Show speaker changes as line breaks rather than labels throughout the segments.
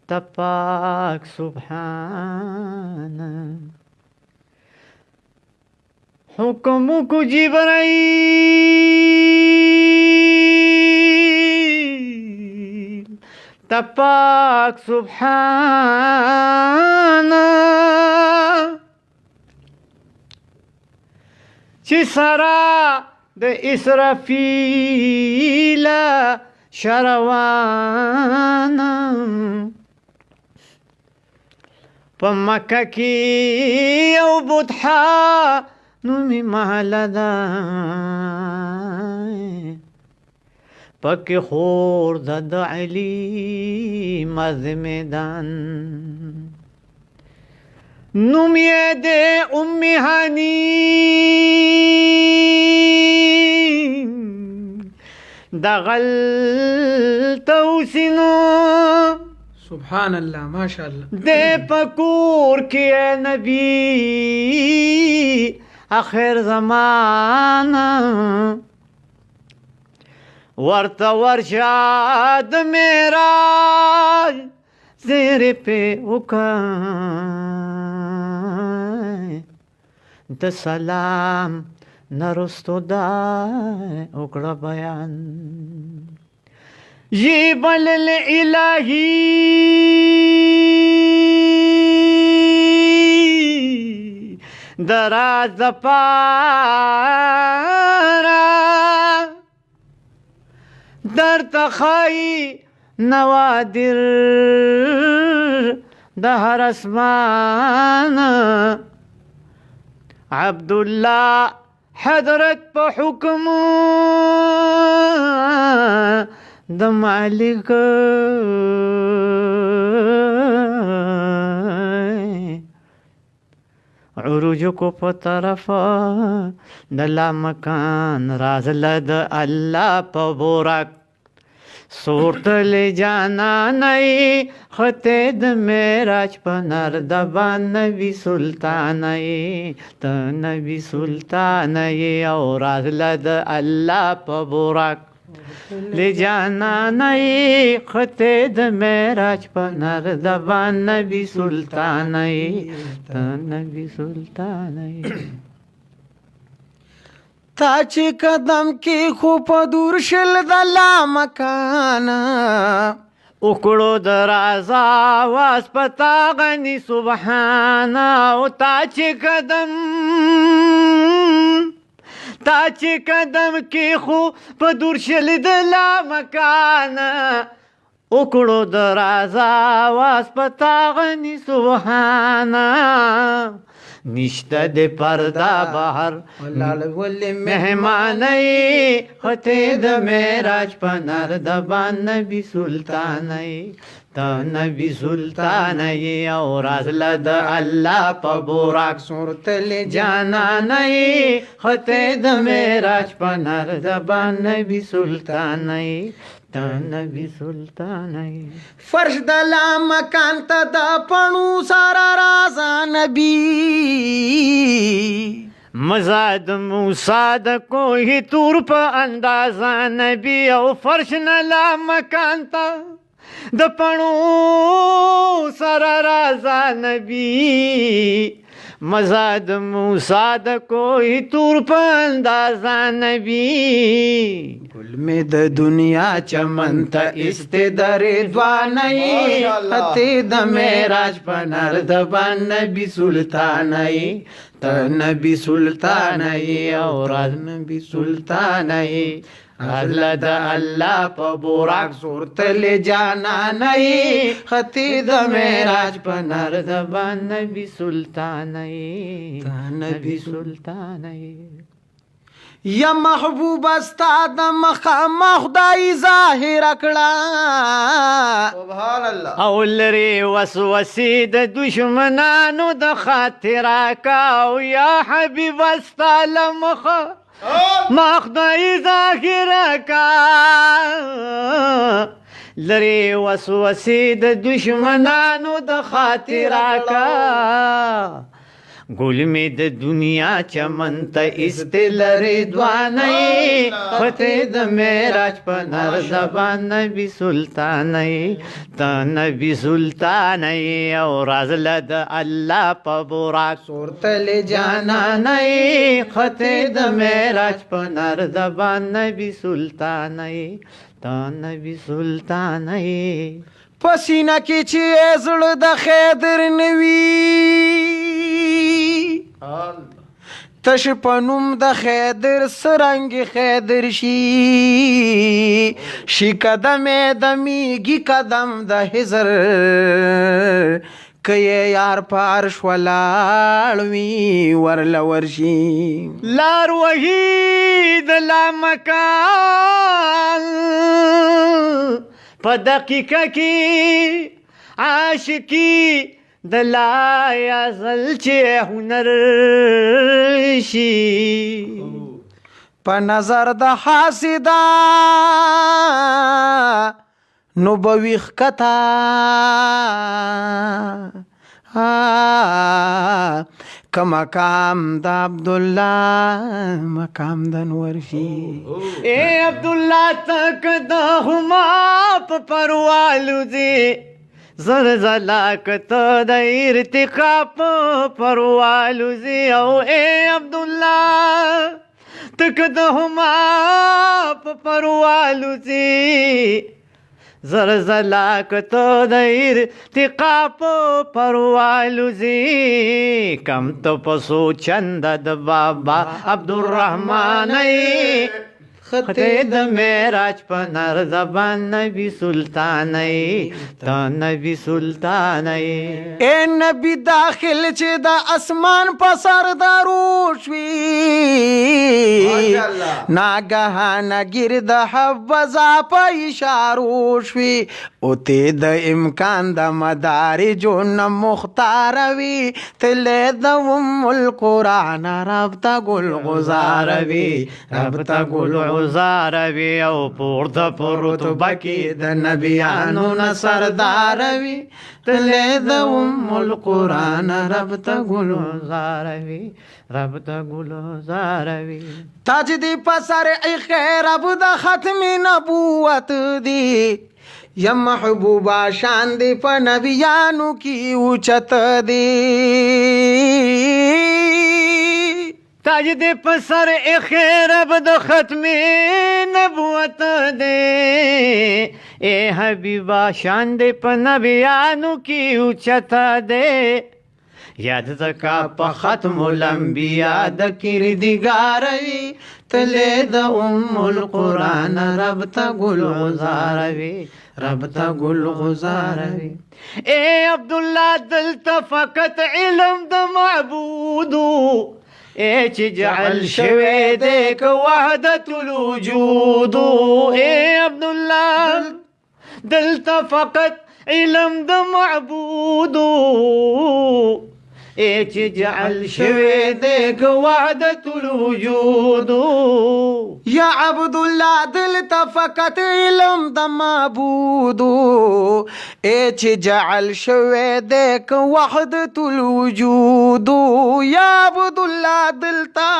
تپاک سبحان حکم کو جبرائیل تپاک سبحان چی سرا د اسرافیل شروانه په مکه کې یو بطحه نومي محله ده پکې خور ده د علي مرد میدان نوم یې د ام هاني دغلته اوسینو
سبحان الله ماشاء الله
دې پکور کې نبی آخر زمانه ورته ورشه د معراج زیر په وکای د سلام نرستو دا وکړه بیان جبل الالهی دراز پارا در تخای نوادر دهر اسمان عبدالله حضرت په حکم د مالک عروج کو په طرف د لامکان رازله د الله په بورک سورتل جانا نئی خطے د میراج پنر دبان نبی سلطانی تا نبی سلطانی او رازله د الله په بورک لجانا نئی خطے د میراج پنر دبان نبی سلطانی تا نبی سلطانی
تا چې قدم کې خو په دور شل د لامکان
اکڑو درازا واس پتا غنی سبحانا او تا چې قدم کې خو په دور شل د لامکان اکڑو درازا واس پتا غنی سبحانا نشته د پردا بهر
ولې
مهمانی خطه د معراج پنر دبان نبی سلطانی تا نبی سلطانی او رازله د الله په بوراک
سورتل
جانانی خطه د معراج پنر دبان نبی سلطانی تا نبی سلطانی
فرش د لامکان ته د پڼو سره رازا نبی
مزاد موسی د کوه تور په اندازه نبی او فرش نه لامکان ته د پڼو سره رازا نبی مزاد موسی د کوه تور په اندازه نبی
گل میں د دنیا چمن ته استدار دوانئی خطے د معراج پنر دبان نبی سلطانئی تا نبی سلطانئی او راز نبی سلطانئی الله د الله په بوراک سورتل جانانئی خطے د معراج پنر دبان نبی سلطانئی تا نبی سلطانئی یا محبوب استا د مخامخ خدای ظاهر کړه سبحان الله
او لري وسوسې د دشمنانو د خاطره کا او یا حبیب استا لمخ ما خدای ظاهر کا لري وسوسې د دشمنانو د خاطره کا ګل مې د دنیا چمن ته ایستل رضوانۍ فتح د معراج په نر زبان نبی سلطانۍ ته نبی سلطانۍ او رازله د الله په براق
سورتل
جانانۍ فتح د معراج په نر زبان نبی سلطانۍ ته نبی سلطانۍ
پسینه کې چې زړه د خیدر نوي تش پنوم د خیدر سرنګ خیدر شي قدم د میږي قدم د هزر که یار پارش ولاړ وي ورله ورشي
لار وحید لامکان په دقیقه کې عاشقي د لا یزل چې هنر شي
په نظر د حاسدا نو بویخ کتا که مقام د عبدالله مقام د نور شي
اے عبدالله تک د هما په پروالو دي زلزلہ کته د ارتقا په پروالو دي او اے عبدالله تک د هما په پروالو دي زلزلہ کته د ارتقا په پروالو دي کم تو پسو چند د بابا عبدالرحمنۍ خطه د معراج په نر زبان نبی سلطانۍ ته نبی سلطانۍ
اے نبی داخل چې د اسمان په سر دروشوي ناګهانه ګرد حفظا په اشارو شوي او ته د امکان د مدارجو نه مختاروي تلې د القرآن ربطه ګل غزاروي ربطه ګل زاروي او پورته پر رتبه کې د نبیانو نه سرداروي تلې د القرآن ربطه ګل
زاروي ربطه ګل زاروي
تاج دی پسر ای خیر اب د ختم نبوت دی یا محبوبا شان دی په نبیانو کی اوچت دی
تاج دے پسر خیر اب د ختم نبوت دے اے حبیبا شان دے په نبیانو کی اوچت دے یاد زکا په ختم الانبیاء د کردگاروی تلې د القرآن ربطه ګل غزاروي ربطه ګل غزاروي اے عبدالله دلته فقط علم د معبودو اے چې جعل شوی دی که وحدت الوجود اے عبدالله دلته فقط علم د معبودو اے چې جعل شوی دی که وحدت الوجود
یا عبدالله دلته فقط علم د معبودو اے چې جعل شوی دی که وحدت الوجود یا عبدالله دلته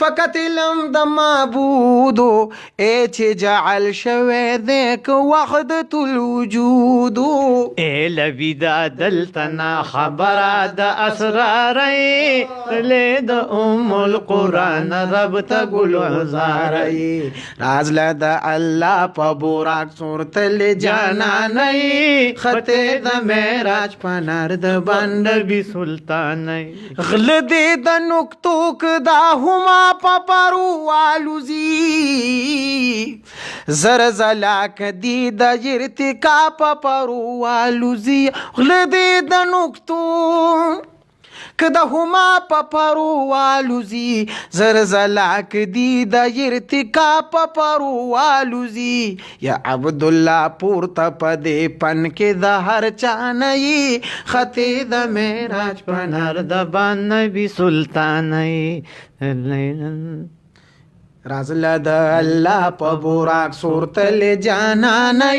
فقط علم د معبودو اے چې جعل شوی دی که وحدت الوجود
اے لبی دا دلتنا خبره د اسرارای تلې د القرآن ربطه ګل غزاروي
راز له د الله په براق سورتل جانانۍ خطه د معراج په نر د
نبی سلطانۍ
غل دې د نکتو کدا هما په پروالوزي زلزلہ کدی د ارتقا په پروالوزي غل دې د نکتو کدا هما په پروالوزي زلزلہ کدی د ارتقا په پروالوزي یا عبدالله پورته په دې پن کې د هر چانۍ خطې د معراج په
نر د نبی سلطانۍ
رازله د الله په بوراک سورتل جانانه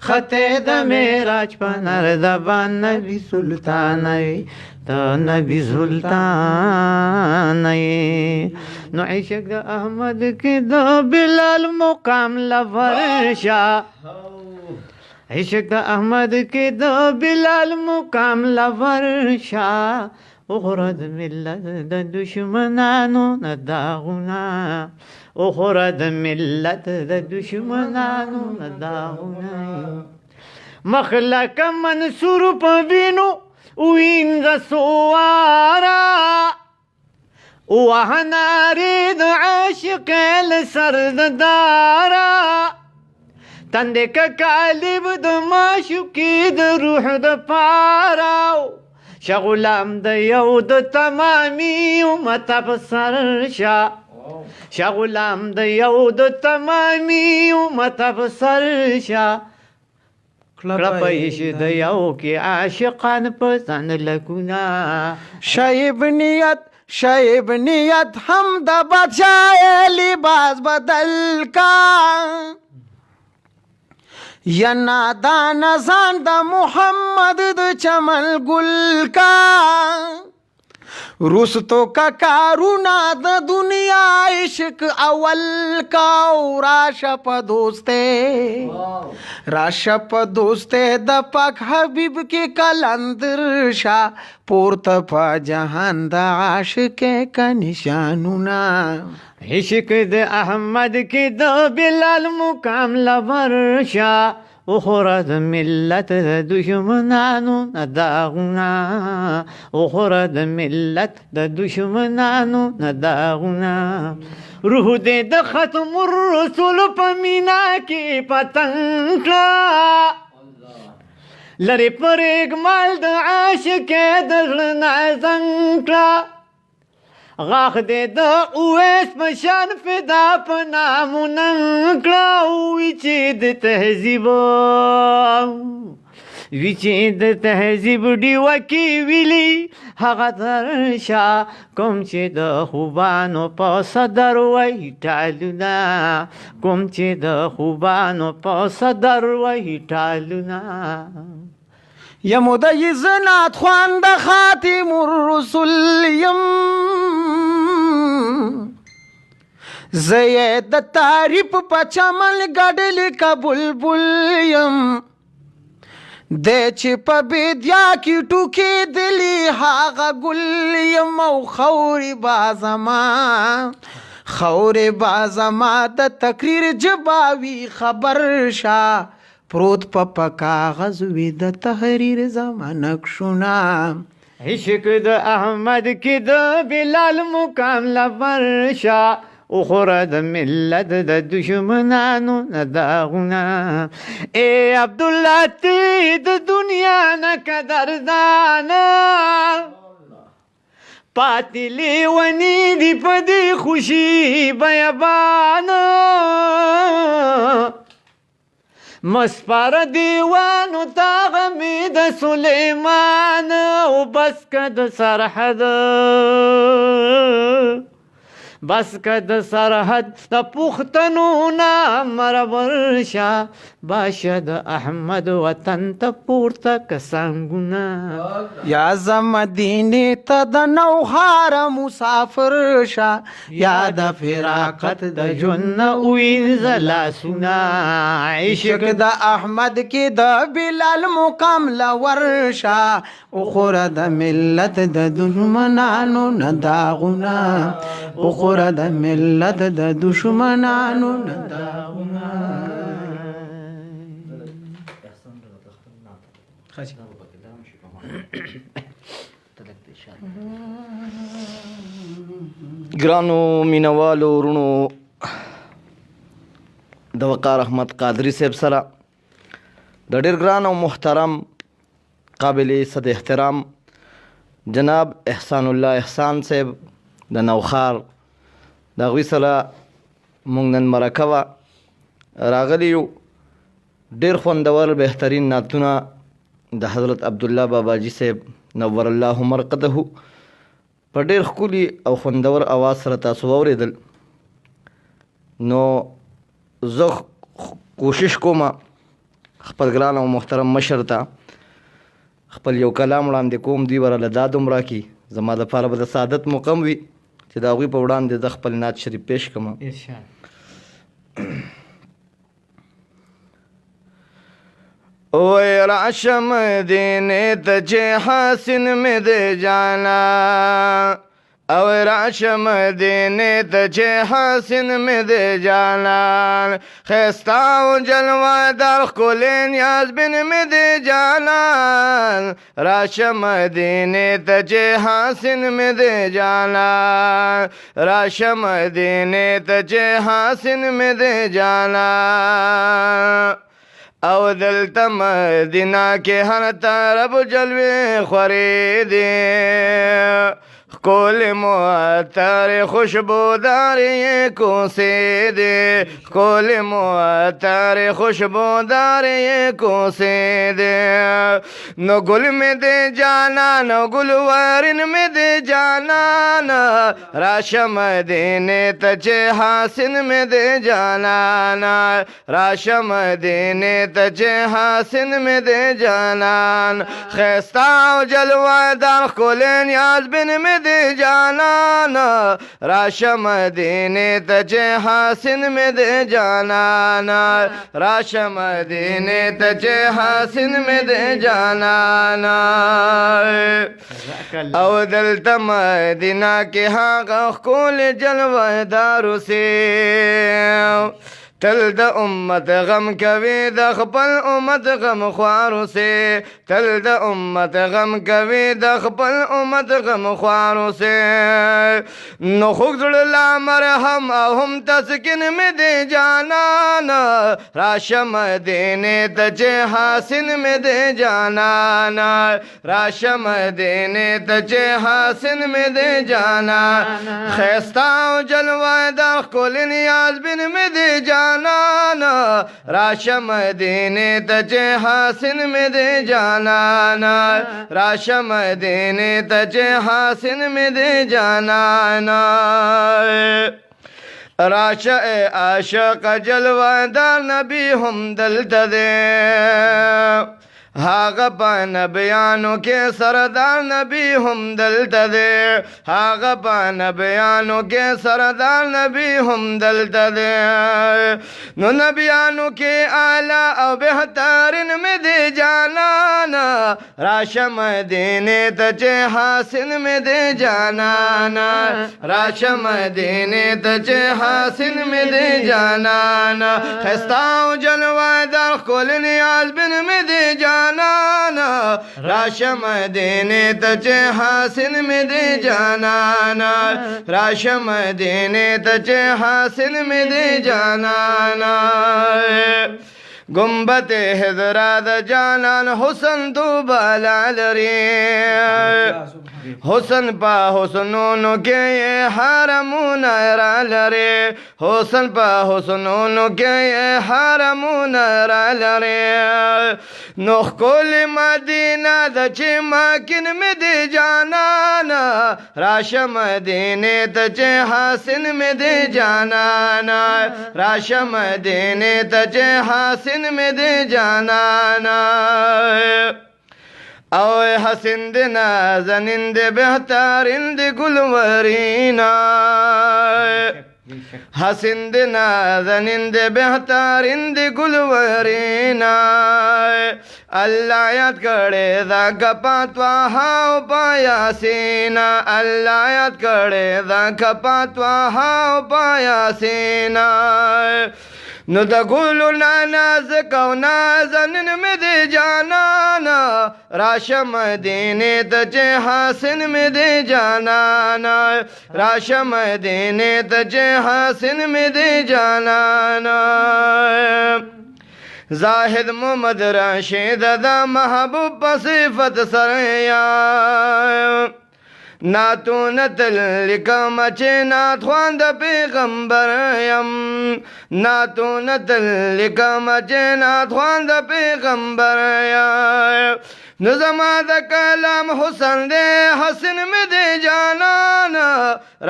خطه د معراج په نر زبان نبی سلطان تا نبی سلطان نو عشق د احمد کې د بلال مقام لورشا عشق د احمد کې د بلال مقام لورشا اخرد ملت د دشمنانو نه داغونه اخرد ملت د دشمنانو نه داغونه مخلق منصور په وینو وین رسوارا وهناري د عاشق لسرد دارا تندک کالب د معشوقي د روح د پارا شغلام د یو د تمامي امت بسر شا شغلام د یو د تمامي امت بسر شا کلپیش د یو کې عاشقان پسند لګونا
شایب نیت هم د بادشاہ لباس بدل کا یا نادان ځان د محمد د چمن ګل کا رستو کا کارونا د دنیا عشق اول کا راشه په دوسته د پاک حبیب کې کلندر شا پورته په جهان د عاشق کا نشانونا
عشق د احمد کې د بلال مقام لورشا اخرد ملت د دشمنانو نه داغونه اخرد ملت د دشمنانو نه داغونه روح دې د ختم الرسول په مینا کې پتنګ لري پر اجمال د عاشق د زړه نازنګ غاخ دې د اویس په شان فدا په نامو ننکړه وی چې د تهذیب ډیوه کې ویلي هغه ترشا کوم چې د خوبانو په صدر وی ټالونه کوم چې د خوبانو په صدر وی ټالونه
یمو د یزنات خوان د خاتم الرسل یم زید د تعریف په چمن ګډل کا بلبل یم د چې په بیدیا کې ټوکې دلی هاغه ګل یم او خوري بازما د تقریر جباوی خبر شا پروت په کاغذ وی د تحریر زمانک شونا
عشق د احمد کې د بلال مقام لورشا اخرد ملت د دشمنانو نه داغونه ای عبدالله تی د دنیا نه قدردانه پاتې لیونی دی په دې خوشي بیابانه مسپار دیوانو تا غمی د سلیمان او بس که د سرحد د پښتنو نه مرور شه باشه د احمد وطن ته پورته که سنګونه
یا مدینې ته د نوښار مسافر شه یا د فراقت د
ژوند نه ووینځه لاسونه
عشق د احمد کې د بلال مقام لور شه اخوره د ملت د دشمنانو نه داغونه اخوره د ملت د دشمنانو نه داغونه
ګرانو مینوالو ورونو د وقار احمد قادری صاحب سره د ډېر ګران او محترم قابل صد احترام جناب احسان الله احسان صاحب د نوخار د هغوی سره موږ نن مرکه وه راغلي یو ډېر خوندور بهترین نعتونه د حضرت عبدالله باباجي صاحب نور الله مرقده په ډېر ښکلي او خوندور اواز سره تاسو واورېدل نو زه کوشش کوم خپل ګران او محترم مشر ته خپل یو کلام وړاندې کوم، دوی به راله دا دومره کړي، زما دپاره به د سعادت مقام وي چې د هغوی په وړاندې زه خپل نعت شریف پیش کړم. وی راشم دینې ته چې حسین مې دی جانا، او راشم دینې ته چې حسین مې دی جانان، ښایسته او جلوه دار ښکلی نیازبین مې دی جانان، راشم دینې ته چې حسین مې دی جانان، راشم دینې ته چې حسین مې دی جانان. او دلته مدینه کې هر طرف جلوې خورې دي، ښکلې معطر خوشبودار یې کوڅې دي، ښکلې معطر خوشبودار یې کوڅې دي. نو ګل مې دی جانان او ګلورین مې دی جانان، راشه مدینې ته چې حسین مې دی جانان، راشه مدینې ته چې حسین مې دی جانان، ښایسته او جلوه دار ښکلی نیازبین مې دی جانان، راشه مدینې ته چې حسین مې دی جانان، راشه مدینې ته چې حسین مې دی جانان. او دلته مدینه کې هغه ښکلې جلوه دار اوسي، تل د امت غم کوي د خپل امت غم خوار اوسي، تل د امت غم کوي د خپل امت غم خوار اوسي. نو خوږ زړه لا مرهم او هم تسکین مې دی جانان، راشه مدینې ته چې حسین مې دی جانان، راشه مدینې ته چې حسین مې دی جانان، ښایسته او جلوه دار ښکلی نیازبین مې دی جانان، راشه مدینې ته چې حسین مې دی جانان، راشه مدینې ته چې حسین مې دی جانان. راشه ای عاشق جلوه دار نبی هم دلته دی، هاغه په نبیانو کې سردار نبی هم دلته دی، هاغه په نبیانو کې سردار نبی هم دلته دی. نو نبیانو کې اعلی او بهترین مې دی جانان، راشه مدینې ته چې حسین مې دی جانان، راشه مدینې ته چې حسین مې دی جانان، ښایسته او جلوه دار ښکلی نیازبین مې دی جانان، راشه مدینې ته چې حسین مې دی جانان، راشه مدینې ته چې حسین مې دی جانان. گنبد حضرا د جانان حسن تو بالا لري، حسن پا حسنونو کې حرمونه را لري، حسن پا حسنونو کې حرمونه را لري. نو ښکلې مدینه ده چې مکین مې دی جانان، راشه مدینې ته چې حسین مې دی جانان، راشه مدینې ته چې حسین مې دی جانان. او حسین دی نازنین دی بهترین دی گلورینا، حسین دی نازنین دی بهترین دی گلورینا. الله یاد کړي دا کپا توها او پایاسینا، الله یاد کړي دا کپا توها او پایاسینا. نو د ګلو نازک او نازنین مې دی جانان، راشه مدینې ته چې حسین مې دی جانان، راشه مدینې ته چې حسین مې دی جانان. زاهد محمد راشد دا محبوب په صفت سره یا ناتونه تل لیکم چې نات خواند پیغمبر یم، ناتونه تل لیکم چې نات خواند پیغمبر یم. نو زما د کلام حسن دے حسن میں دے جانانا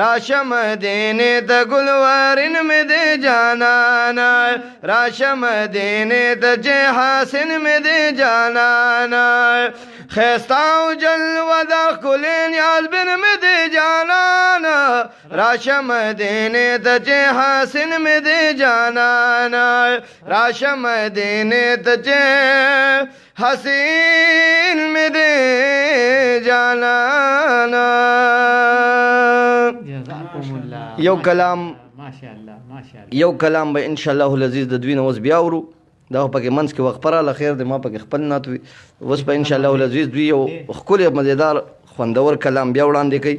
راشه مدینه د گلوارن میں دے جانانا راشه مدینه د جے حسن میں دے جانانا خیستاو جلوہ دا کلین یازبن میں دے جانانا راشه مدینه د جے حسن میں دے جانانا راشه مدینه د جے حسین میں دے جانانا
جزاکم الله
یو کلام
ماشاءالله ماشاءالله
یو کلام به ان شاء الله العزیز د دوی نه اوس بیا ورو دا پکې منځ کې وخت پراله خیر دی ما پکې خپل نعت وي اوس په ان شاء الله العزیز دوی یو ښکلی مزیدار خوندور کلام بیا وړاندې کوي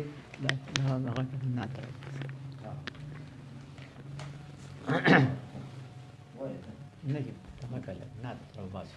نجم تمکل نعت رو باسو